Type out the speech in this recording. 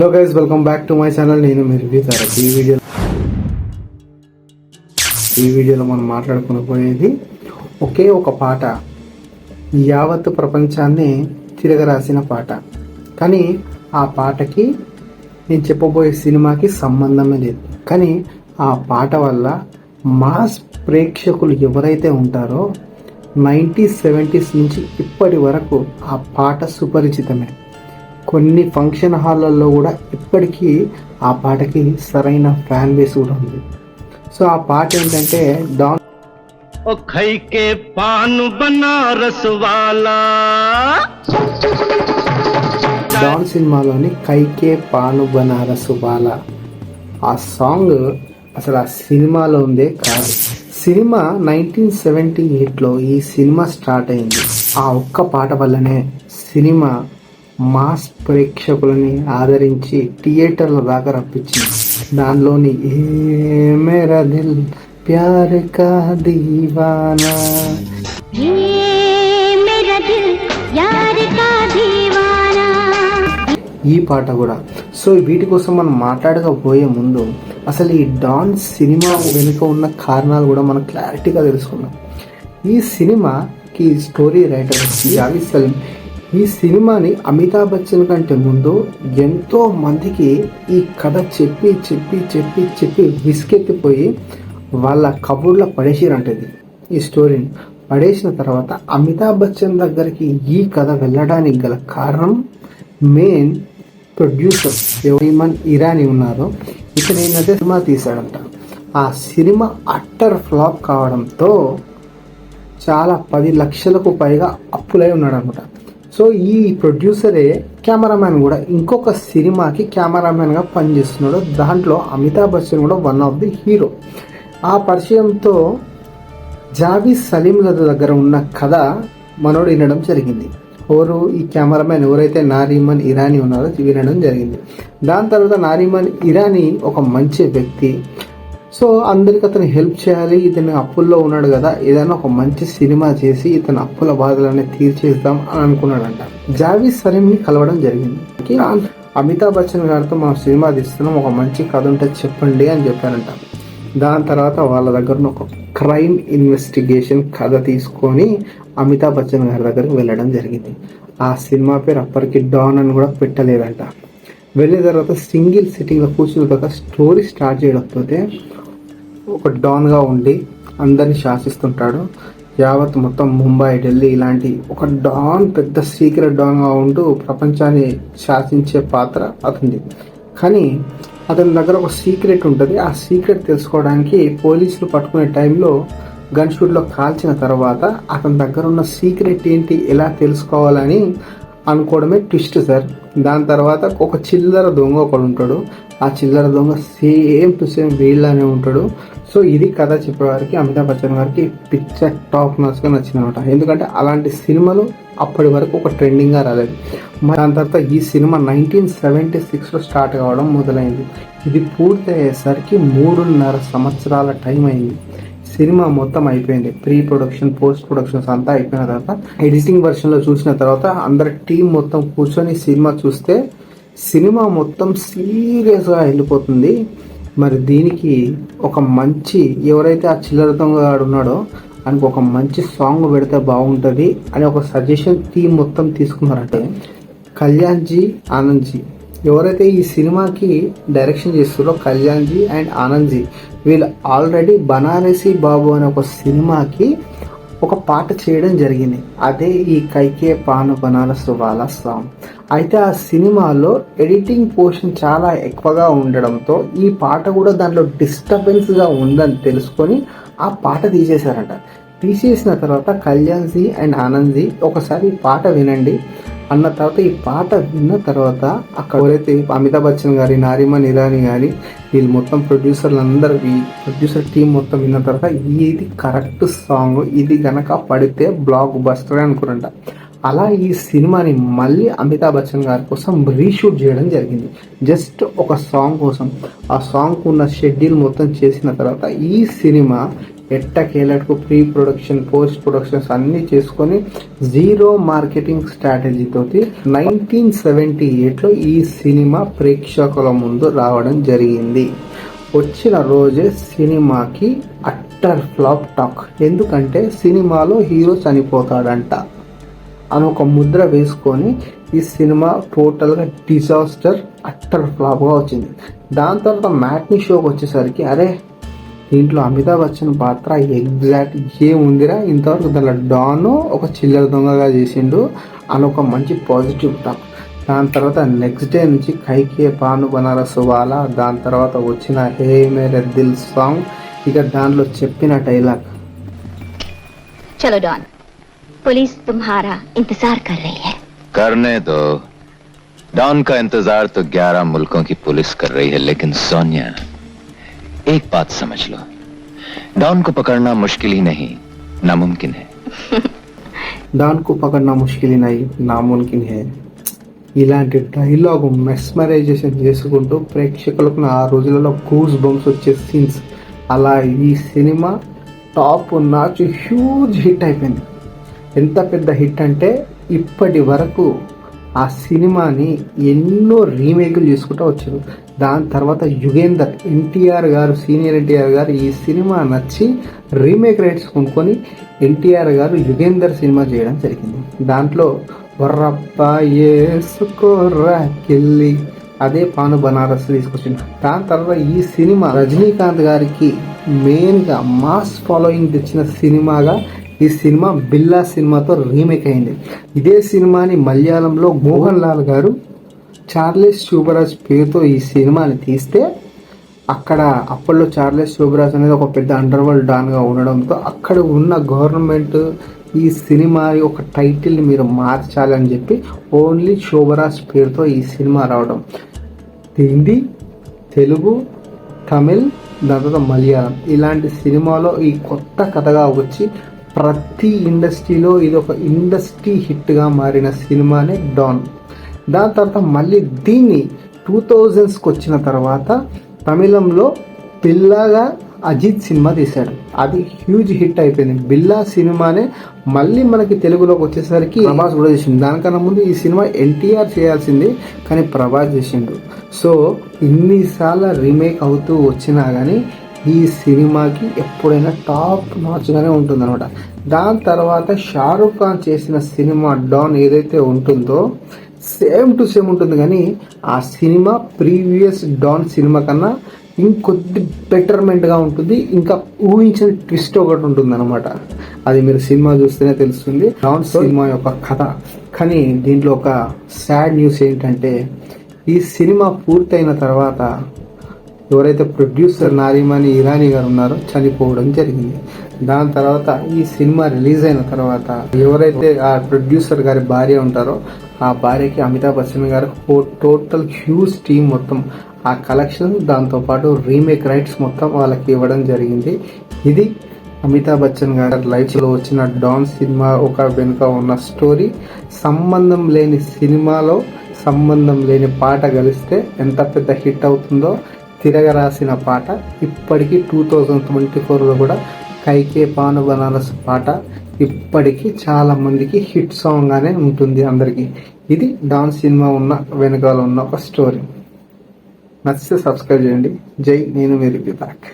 Hello guys, welcome back to my channel. నేను మీ review Tarak. ఈ వీడియోలో మనం మాట్లాడుకుని ఒకే ఒక పాట యావత్ ప్రపంచాన్ని తిరగరాసిన పాట. కానీ ఆ పాటకి నేను చెప్పబోయే సినిమాకి సంబంధమే లేదు. కానీ ఆ పాట వల్ల మాస్ ప్రేక్షకులు ఎవరైతే ఉంటారో 90s 70s నుంచి ఇప్పటి వరకు ఆ పాట సుపరిచితమే. కొన్ని ఫంక్షన్ హాళ్ళల్లో కూడా ఇప్పటికీ ఆ పాటకి సరైన ఫ్యాన్ బేస్ కూడా ఉంది. సో ఆ పాట ఏంటంటే డాన్ డాన్ సినిమాలోని కైకే పాను బనారసు వాలా. ఆ సాంగ్ అసలు ఆ సినిమాలో ఉందే కాదు. సినిమా 1978లో ఈ సినిమా స్టార్ట్ అయింది. ఆ ఒక్క పాట వల్లనే సినిమా మాస్ ప్రేక్షకులని ఆదరించి థియేటర్ల దాకా రప్పించింది. దానిలోని ఏ మేరా దిల్ ప్యార్ కా దీవానా, ఈ పాట కూడా. సో వీటి కోసం మనం మాట్లాడకపోయే ముందు అసలు ఈ డాన్ సినిమా వెనుక ఉన్న కారణాలు కూడా మనం క్లారిటీగా తెలుసుకున్నాం. ఈ సినిమాకి స్టోరీ రైటర్ జావేద్ సలీం ఈ సినిమాని అమితాబ్ బచ్చన్ కంటే ముందు ఎంతో మందికి ఈ కథ చెప్పి చెప్పి చెప్పి చెప్పి విసుకెత్తిపోయి వాళ్ళ కబుర్లో పడేసిరంటది. ఈ స్టోరీని పడేసిన తర్వాత అమితాబ్ బచ్చన్ దగ్గరికి ఈ కథ వెళ్ళడానికి గల కారణం మెయిన్ ప్రొడ్యూసర్ ఎవరిమన్ ఇరానీ ఉన్నారో ఇతను ఏంటంటే సినిమా తీశాడంట. ఆ సినిమా అట్టర్ ఫ్లాప్ కావడంతో చాలా 10 లక్షలకు పైగా అప్పులై ఉన్నాడు అనమాట. సో ఈ ప్రొడ్యూసరే కెమెరామ్యాన్ కూడా ఇంకొక సినిమాకి కెమెరామ్యాన్గా పనిచేస్తున్నాడు. దాంట్లో అమితాబ్ బచ్చన్ కూడా వన్ ఆఫ్ ది హీరో. ఆ పరిచయంతో జావేద్ సలీం దగ్గర ఉన్న కథ మనోడు వినడం జరిగింది. ఈ కెమెరామ్యాన్ ఎవరైతే నారీమన్ ఇరానీ ఉన్నారో వినడం జరిగింది. దాని తర్వాత నారీమన్ ఇరానీ ఒక మంచి వ్యక్తి. సో అందరికి అతను హెల్ప్ చేయాలి, ఇతను అప్పుల్లో ఉన్నాడు కదా, ఏదైనా ఒక మంచి సినిమా చేసి ఇతను అప్పుల బాధలన్నీ తీర్చేద్దాం అని అనుకున్నాడంట. జావేద్ సలీంని కలవడం జరిగింది. అమితాబ్ బచ్చన్ గారితో మనం సినిమా తీస్తున్నాం, ఒక మంచి కథ ఉంటే చెప్పండి అని చెప్పారంట. దాని తర్వాత వాళ్ళ దగ్గర ఒక క్రైమ్ ఇన్వెస్టిగేషన్ కథ తీసుకొని అమితాబ్ బచ్చన్ గారి దగ్గరకు వెళ్ళడం జరిగింది. ఆ సినిమా పేరు అప్పటికి డాన్ అని కూడా పెట్టలేదంట. వెళ్ళిన తర్వాత సింగిల్ సిట్టింగ్లో కూర్చున్న తర్వాత స్టోరీ స్టార్ట్ చేయకపోతే ఒక డాన్గా ఉండి అందరిని శాసిస్తుంటాడు. యావత్ మొత్తం ముంబై, ఢిల్లీ ఇలాంటి ఒక డాన్, పెద్ద సీక్రెట్ డాన్గా ఉంటూ ప్రపంచాన్ని శాసించే పాత్ర అతనిది. కానీ అతని దగ్గర ఒక సీక్రెట్ ఉంటుంది. ఆ సీక్రెట్ తెలుసుకోవడానికి పోలీసులు పట్టుకునే టైంలో గన్ షూట్లో కాల్చిన తర్వాత అతని దగ్గర ఉన్న సీక్రెట్ ఏంటి ఎలా తెలుసుకోవాలని అనుకోవడమే ట్విస్ట్ సార్. దాని తర్వాత ఒక చిల్లర దొంగ ఒకడు ఉంటాడు. ఆ చిల్లర దొంగ సేమ్ టు సేమ్ వీళ్ళనే ఉంటాడు. సో ఇది కథ చెప్పేవారికి అమితాబ్ బచ్చన్ గారికి పిక్చర్ టాప్ నాచ్గా నచ్చింది అనమాట. ఎందుకంటే అలాంటి సినిమాలు అప్పటి వరకు ఒక ట్రెండింగ్గా రాలేదు. దాని తర్వాత ఈ సినిమా 1976లో స్టార్ట్ కావడం మొదలైంది. ఇది పూర్తి అయ్యేసరికి 3.5 సంవత్సరాల టైం అయింది. సినిమా మొత్తం అయిపోయింది. ప్రీ ప్రొడక్షన్, పోస్ట్ ప్రొడక్షన్స్ అంతా అయిపోయిన తర్వాత ఎడిటింగ్ వర్షన్లో చూసిన తర్వాత అందరి టీం మొత్తం కూర్చొని సినిమా చూస్తే సినిమా మొత్తం సీరియస్గా వెళ్ళిపోతుంది. మరి దీనికి ఒక మంచి ఎవరైతే ఆ చిల్లర దొంగగాడు ఉన్నాడో ఆయనకు ఒక మంచి సాంగ్ పెడితే బాగుంటుంది అని ఒక సజెషన్ టీం మొత్తం తీసుకున్నారంటే కళ్యాణ్ జీ, ఆనంద్ జీ ఎవరైతే ఈ సినిమాకి డైరెక్షన్ చేస్తున్నారో కళ్యాణ్ జీ అండ్ ఆనంద్ జీ వీళ్ళు ఆల్రెడీ బనారసి బాబు అనే ఒక సినిమాకి ఒక పాట చేయడం జరిగింది. అదే ఈ కైకే పాను బనారసు వాలా సాంగ్. అయితే ఆ సినిమాలో ఎడిటింగ్ పోర్షన్ చాలా ఎక్కువగా ఉండడంతో ఈ పాట కూడా దాంట్లో డిస్టర్బెన్స్గా ఉందని తెలుసుకొని ఆ పాట తీసేశారంట. తీసేసిన తర్వాత కళ్యాణ్ జీ అండ్ ఆనంద్ జీ ఒకసారి ఈ పాట వినండి అన్న తర్వాత ఈ పాట విన్న తర్వాత అక్కడ ఎవరైతే అమితాబ్ బచ్చన్ గారి, నారీమన్ ఇరానీ గారి వీళ్ళు మొత్తం ప్రొడ్యూసర్ టీం మొత్తం విన్న తర్వాత ఇది కరెక్ట్ సాంగ్, ఇది గనక పడితే బ్లాక్ బస్టర్ అనుకున్నారంట. అలా ఈ సినిమాని మళ్ళీ అమితాబ్ బచ్చన్ గారి కోసం రీషూట్ చేయడం జరిగింది. జస్ట్ ఒక సాంగ్ కోసం. ఆ సాంగ్ ఉన్న షెడ్యూల్ మొత్తం చేసిన తర్వాత ఈ సినిమా ఎట్టకేలకు ప్రీ ప్రొడక్షన్ పోస్ట్ ప్రొడక్షన్స్ అన్ని చేసుకొని జీరో మార్కెటింగ్ స్ట్రాటజీ తోటి 1978లో ఈ సినిమా ప్రేక్షకుల ముందు రావడం జరిగింది. వచ్చిన రోజే సినిమాకి అట్టర్ ఫ్లాప్ టాక్. ఎందుకంటే సినిమాలో హీరో చనిపోతాడంట అని ఒక ముద్ర వేసుకొని ఈ సినిమా టోటల్గా డిజాస్టర్ అట్టర్ ఫ్లాప్గా వచ్చింది. దాని తర్వాత మ్యాట్నీ షోకి వచ్చేసరికి అరే దీంట్లో అమితాబ్ బచ్చన్ పాత్ర ఎగ్జాక్ట్ ఏముందిరా, ఇంతవరకు దాంట్లో డాన్ ఒక చిల్లర దొంగగా చేసిండు అని ఒక మంచి పాజిటివ్ టాక్. దాని తర్వాత నెక్స్ట్ డే నుంచి కైకే పాను బనారస్ వాలా, దాని తర్వాత వచ్చిన హే మేరే దిల్ సాంగ్, ఇక దాంట్లో చెప్పిన డైలాగ్ చలో డాన్ पुलिस तुम्हारा इंतजार कर रही है. करने दो. डॉन का इंतजार तो 11 मुल्कों की पुलिस कर रही है, लेकिन सोनिया एक बात समझ लो, डॉन को पकड़ना मुश्किल ही नहीं नामुमकिन है. डॉन को पकड़ना मुश्किल ही नहीं नामुमकिन है. ఇలాంటి డైలాగ్ మెస్మరైజేషన్ చేసుకుంటూ ప్రేక్షకులకు ఆ రోజులలో గూస్ బంప్స్ వచ్చే సీన్స్. అలా ఈ cinema top notch huge hit అయిపోయింది. ఎంత పెద్ద హిట్ అంటే ఇప్పటి వరకు ఆ సినిమాని ఎన్నో రీమేక్లు చేసుకుంటూ వచ్చారు. దాని తర్వాత యుగేందర్ ఎన్టీఆర్ గారు, సీనియర్ ఎన్టీఆర్ గారు ఈ సినిమా నచ్చి రీమేక్ రైట్స్ కొనుక్కొని ఎన్టీఆర్ గారు యుగేందర్ సినిమా చేయడం జరిగింది. దాంట్లో వర్రప్ప ఏసుకోరాకెళ్ళి అదే పాను బనారస్ తీసుకొచ్చింది. దాని తర్వాత ఈ సినిమా రజనీకాంత్ గారికి మెయిన్గా మాస్ ఫాలోయింగ్ తెచ్చిన సినిమాగా ఈ సినిమా బిల్లా సినిమాతో రీమేక్ అయింది. ఇదే సినిమాని మలయాళంలో మోహన్ లాల్ గారు చార్లెస్ శుభరాజ్ పేరుతో ఈ సినిమాని తీస్తే అక్కడ అప్పట్లో చార్లెస్ శుభరాజ్ అనేది ఒక పెద్ద అండర్ వరల్డ్ డాన్గా ఉండడంతో అక్కడ ఉన్న గవర్నమెంట్ ఈ సినిమా ఒక టైటిల్ని మీరు మార్చాలని చెప్పి ఓన్లీ శుభరాజ్ పేరుతో ఈ సినిమా రావడం. హిందీ, తెలుగు, తమిళ్, దాని తర్వాత మలయాళం ఇలాంటి సినిమాలో ఈ కొత్త కథగా వచ్చి ప్రతి ఇండస్ట్రీలో ఇది ఒక ఇండస్ట్రీ హిట్గా మారిన సినిమానే డాన్. దాని తర్వాత మళ్ళీ దీన్ని 2000స్కి వచ్చిన తర్వాత తమిళంలో బిల్లాగా అజిత్ సినిమా తీశాడు. అది హ్యూజ్ హిట్ అయిపోయింది. బిల్లా సినిమానే మళ్ళీ మనకి తెలుగులోకి వచ్చేసరికి ప్రభాస్ కూడా చేసిండు. దానికన్నా ముందు ఈ సినిమా ఎన్టీఆర్ చేయాల్సింది, కానీ ప్రభాస్ చేసిండు. సో ఇన్నిసార్లు రీమేక్ అవుతూ వచ్చినా కానీ ఈ సినిమాకి ఎప్పుడైనా టాప్ నాచ్గానే ఉంటుంది అనమాట. దాని తర్వాత షారుఖ్ ఖాన్ చేసిన సినిమా డాన్ ఏదైతే ఉంటుందో సేమ్ టు సేమ్ ఉంటుంది, కానీ ఆ సినిమా ప్రీవియస్ డాన్ సినిమా కన్నా ఇంకొద్ది బెటర్మెంట్గా ఉంటుంది. ఇంకా ఊహించిన ట్విస్ట్ ఒకటి ఉంటుంది అనమాట. అది మీరు సినిమా చూస్తేనే తెలుస్తుంది డాన్ సినిమా యొక్క కథ. కానీ దీంట్లో ఒక సాడ్ న్యూస్ ఏంటంటే ఈ సినిమా పూర్తయిన తర్వాత ఎవరైతే ప్రొడ్యూసర్ నారిమణి ఇరానీ గారు ఉన్నారో చనిపోవడం జరిగింది. దాని తర్వాత ఈ సినిమా రిలీజ్ అయిన తర్వాత ఎవరైతే ఆ ప్రొడ్యూసర్ గారి భార్య ఉంటారో ఆ భార్యకి అమితాబ్ బచ్చన్ గారు టోటల్ హ్యూజ్ టీమ్ మొత్తం ఆ కలెక్షన్, దాంతోపాటు రీమేక్ రైట్స్ మొత్తం వాళ్ళకి ఇవ్వడం జరిగింది. ఇది అమితాబ్ బచ్చన్ గారి లైఫ్లో వచ్చిన డాన్ సినిమా ఒక వెనుక ఉన్న స్టోరీ. సంబంధం లేని సినిమాలో సంబంధం లేని పాట కలిస్తే ఎంత పెద్ద హిట్ అవుతుందో తిరగరాసిన పాట ఇప్పటికీ 2024లో కూడా కైకే పాను బనారస్ పాట ఇప్పటికీ చాలా మందికి హిట్ సాంగ్ గానే ఉంటుంది అందరికి. ఇది డాన్ సినిమా ఉన్న వెనకాల ఉన్న ఒక స్టోరీ. నచ్చితే సబ్స్క్రైబ్ చేయండి. జై నేను మీరు బ్యాక్.